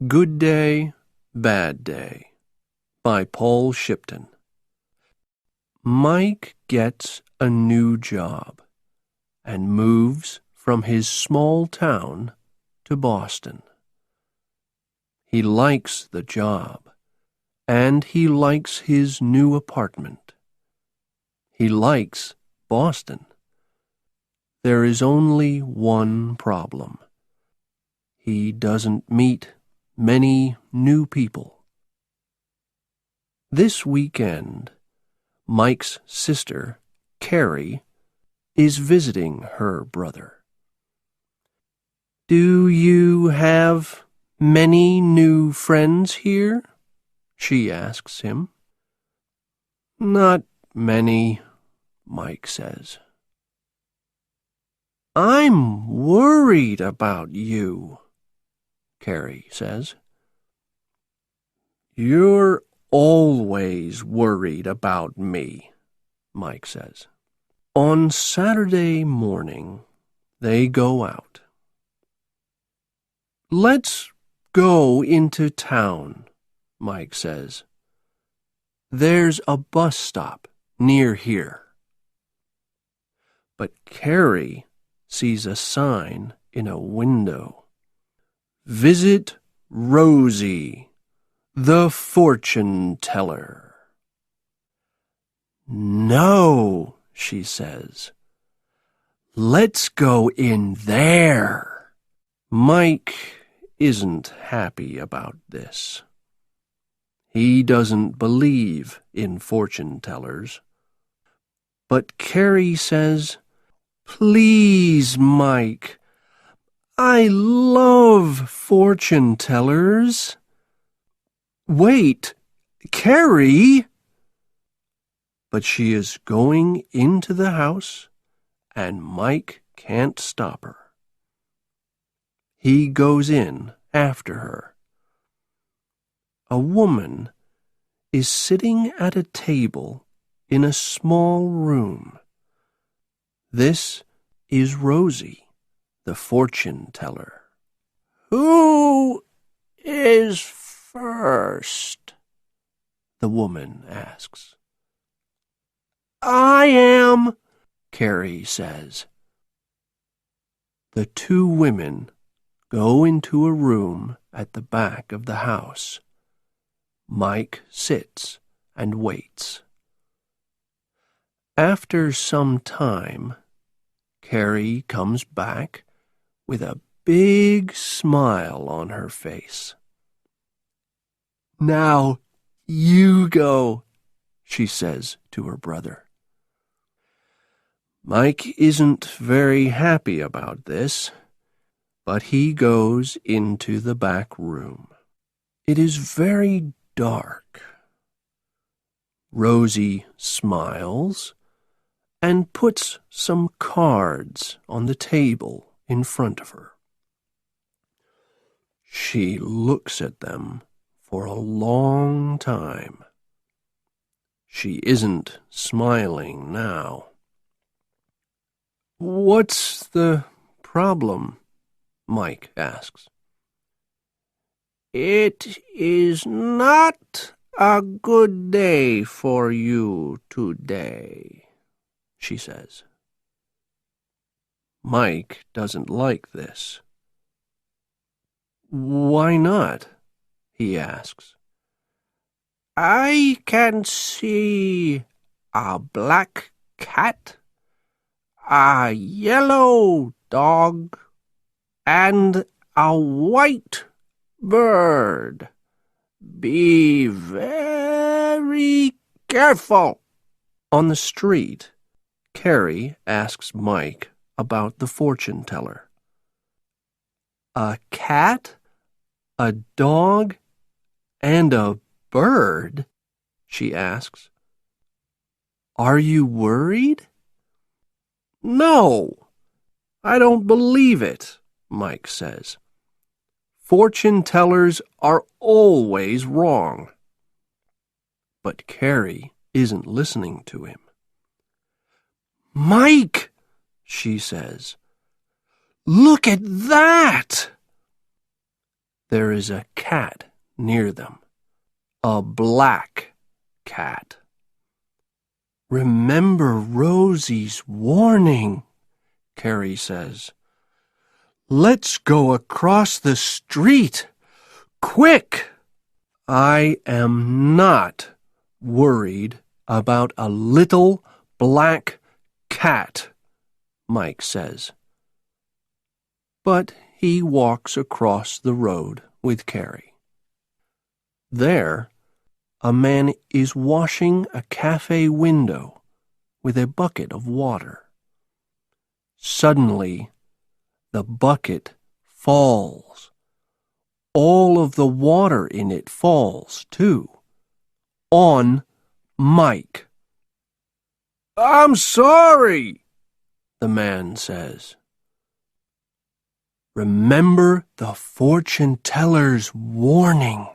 Good Day, Bad Day by Paul Shipton. Mike gets a new job and moves from his small town to Boston. He likes the job, and he likes his new apartment. He likes Boston. There is only one problem. He doesn't meet many new people. This weekend, Mike's sister, Kerry, is visiting her brother. "Do you have many new friends here?" she asks him. "Not many," Mike says. "I'm worried about you," Kerry says. "You're always worried about me," Mike says. On Saturday morning, they go out. "Let's go into town," Mike says. "There's a bus stop near here." But Kerry sees a sign in a window. "Visit Rosie, the fortune teller." "No," she says. "Let's go in there." Mike isn't happy about this. He doesn't believe in fortune tellers. But Kerry says, "Please, Mike, I love fortune tellers." "Wait, Kerry!" But she is going into the house, and Mike can't stop her. He goes in after her. A woman is sitting at a table in a small room. This is Rosie, the fortune teller. "Who is first?" the woman asks. "I am," Kerry says. The two women go into a room at the back of the house. Mike sits and waits. After some time, Kerry comes back with a big smile on her face. "Now you go," she says to her brother. Mike isn't very happy about this, but he goes into the back room. It is very dark. Rosie smiles and puts some cards on the table in front of her. She looks at them for a long time. She isn't smiling now. "What's the problem?" Mike asks. "It is not a good day for you today," she says. Mike doesn't like this. "Why not?" he asks. "I can see a black cat, a yellow dog, and a white bird. Be very careful." On the street, Kerry asks Mike about the fortune teller. "A cat, a dog, and a bird?" she asks. "Are you worried?" "No, I don't believe it," Mike says. "Fortune tellers are always wrong." But Kerry isn't listening to him. "Mike," she says, "look at that!" There is a cat near them. A black cat. "Remember Rosie's warning," Kerry says. "Let's go across the street. Quick!" "I am not worried about a little black cat," Mike says. But he walks across the road with Kerry. There, a man is washing a cafe window with a bucket of water. Suddenly, the bucket falls. All of the water in it falls, too, on Mike. "I'm sorry," the man says. "Remember the fortune teller's warning,"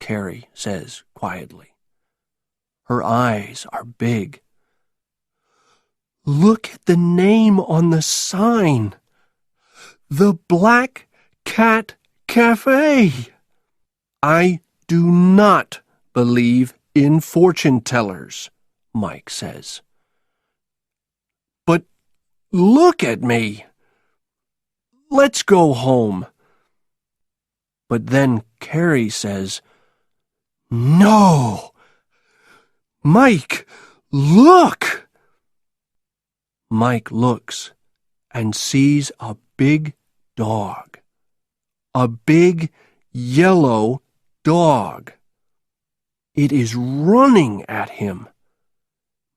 Kerry says quietly. Her eyes are big. "Look at the name on the sign. The Black Cat Cafe." "I do not believe in fortune tellers," Mike says. "But look at me. Let's go home." But then Kerry says, "No! Mike, look!" Mike looks and sees a big dog. A big yellow dog. It is running at him.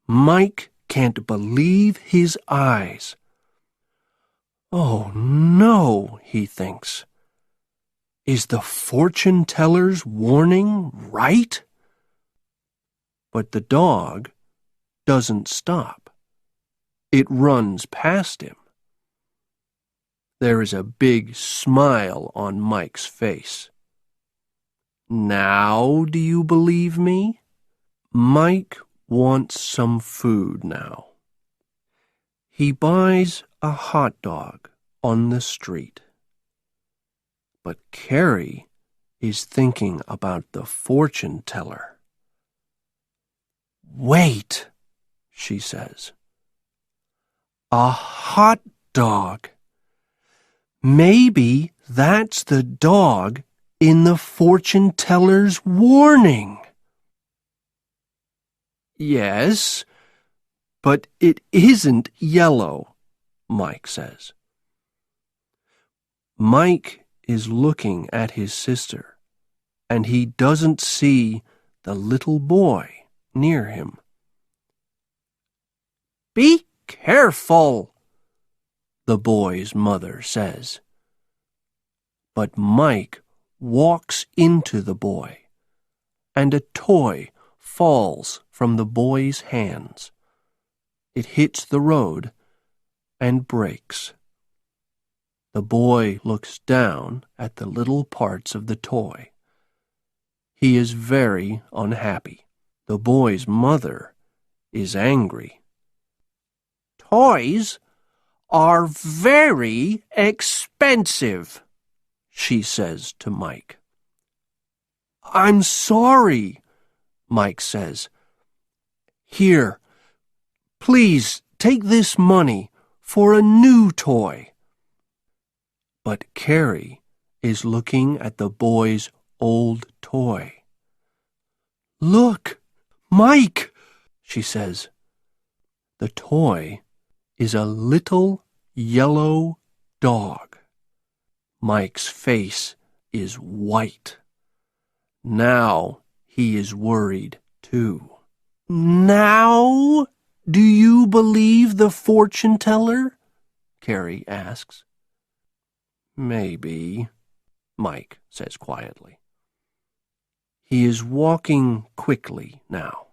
Mike can't believe his eyes. "Oh no," he thinks. "Is the fortune teller's warning right?" But the dog doesn't stop. It runs past him. There is a big smile on Mike's face. "Now do you believe me?" Mike wants some food now. He buys a hot dog on the street. But Kerry is thinking about the fortune teller. "Wait," she says. "A hot dog. Maybe that's the dog in the fortune teller's warning." "Yes, but it isn't yellow," Mike says. Mike is looking at his sister, and he doesn't see the little boy near him. "Be careful," the boy's mother says. But Mike walks into the boy, and a toy falls from the boy's hands. It hits the road and breaks. The boy looks down at the little parts of the toy. He is very unhappy. The boy's mother is angry. "Toys are very expensive," she says to Mike. "I'm sorry," Mike says. "Here, please take this money for a new toy." But Kerry is looking at the boy's old toy. "Look, Mike," she says. The toy is a little yellow dog. Mike's face is white. Now he is worried too. "Now do you believe the fortune teller?" Kerry asks. "Maybe," Mike says quietly. He is walking quickly now.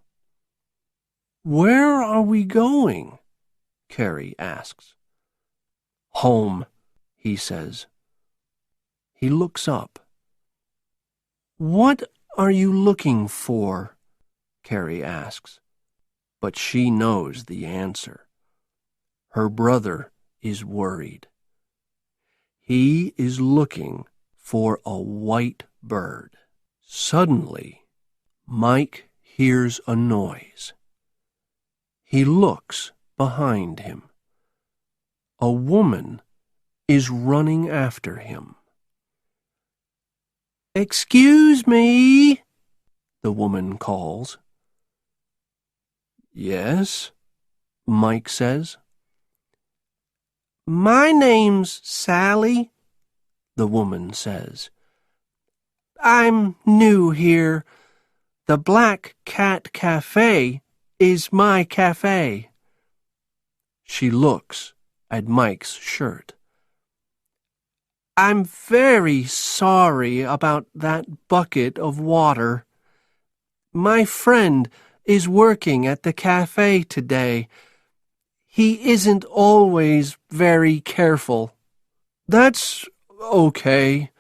"Where are we going?" Kerry asks. "Home," he says. He looks up. "What are you looking for?" Kerry asks. But she knows the answer. Her brother is worried. He is looking for a white bird. Suddenly, Mike hears a noise. He looks behind him. A woman is running after him. "Excuse me," the woman calls. "Yes," Mike says. "My name's Sally," the woman says. "I'm new here. The Black Cat Cafe is my cafe." She looks at Mike's shirt. "I'm very sorry about that bucket of water. My friend is working at the cafe today. He isn't always very careful." "That's okay,"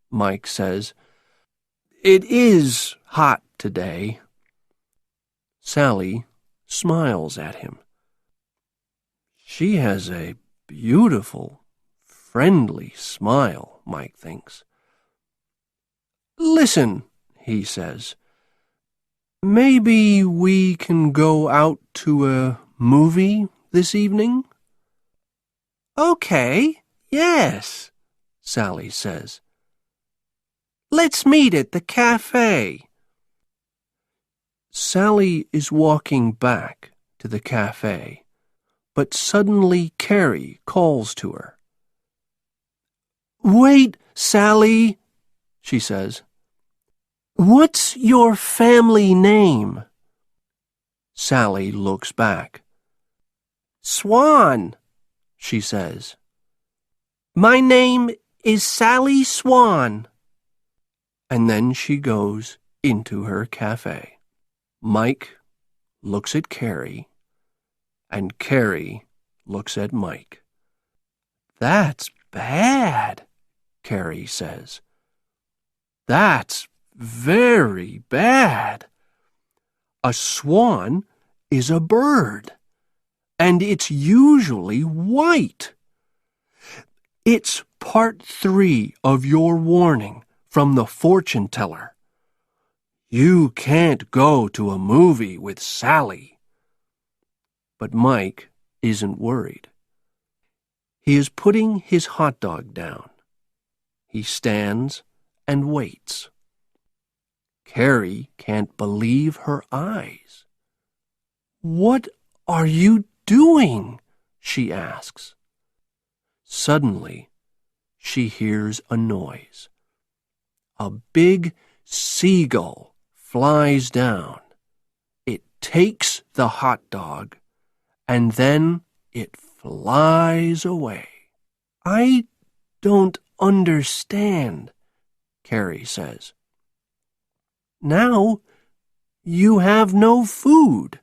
Mike says. "It is hot today." Sally smiles at him. She has a beautiful, friendly smile, Mike thinks. "Listen," he says, "maybe we can go out to a movie this evening?" "Okay, yes," Sally says. "Let's meet at the cafe." Sally is walking back to the cafe, but suddenly Kerry calls to her. "Wait, Sally," she says. "What's your family name?" Sally looks back. "Swan," she says. "My name is Sally Swan." And then she goes into her cafe. Mike looks at Kerry, and Kerry looks at Mike. "That's bad," Kerry says. "That's very bad. A swan is a bird, and it's usually white. It's part 3 of your warning from the fortune teller. You can't go to a movie with Sally." But Mike isn't worried. He is putting his hot dog down. He stands and waits. Kerry can't believe her eyes. "What are you doing?" she asks. Suddenly, she hears a noise. A big seagull flies down. It takes the hot dog, and then it flies away. "I don't understand," Kerry says. "Now you have no food."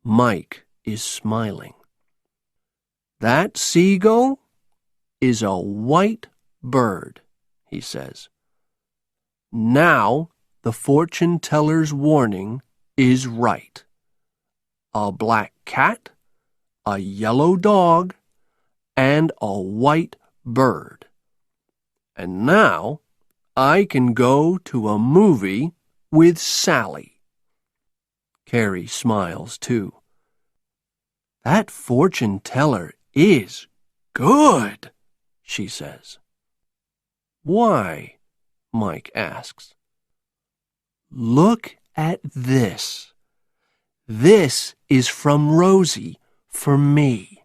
Mike is smiling. "That seagull is a white bird," he says. "Now the fortune teller's warning is right. A black cat, a yellow dog, and a white bird. And now I can go to a movie with Sally." Kerry smiles too. "That fortune teller is good," she says. "Why?" Mike asks. "Look at this. This is from Rosie for me."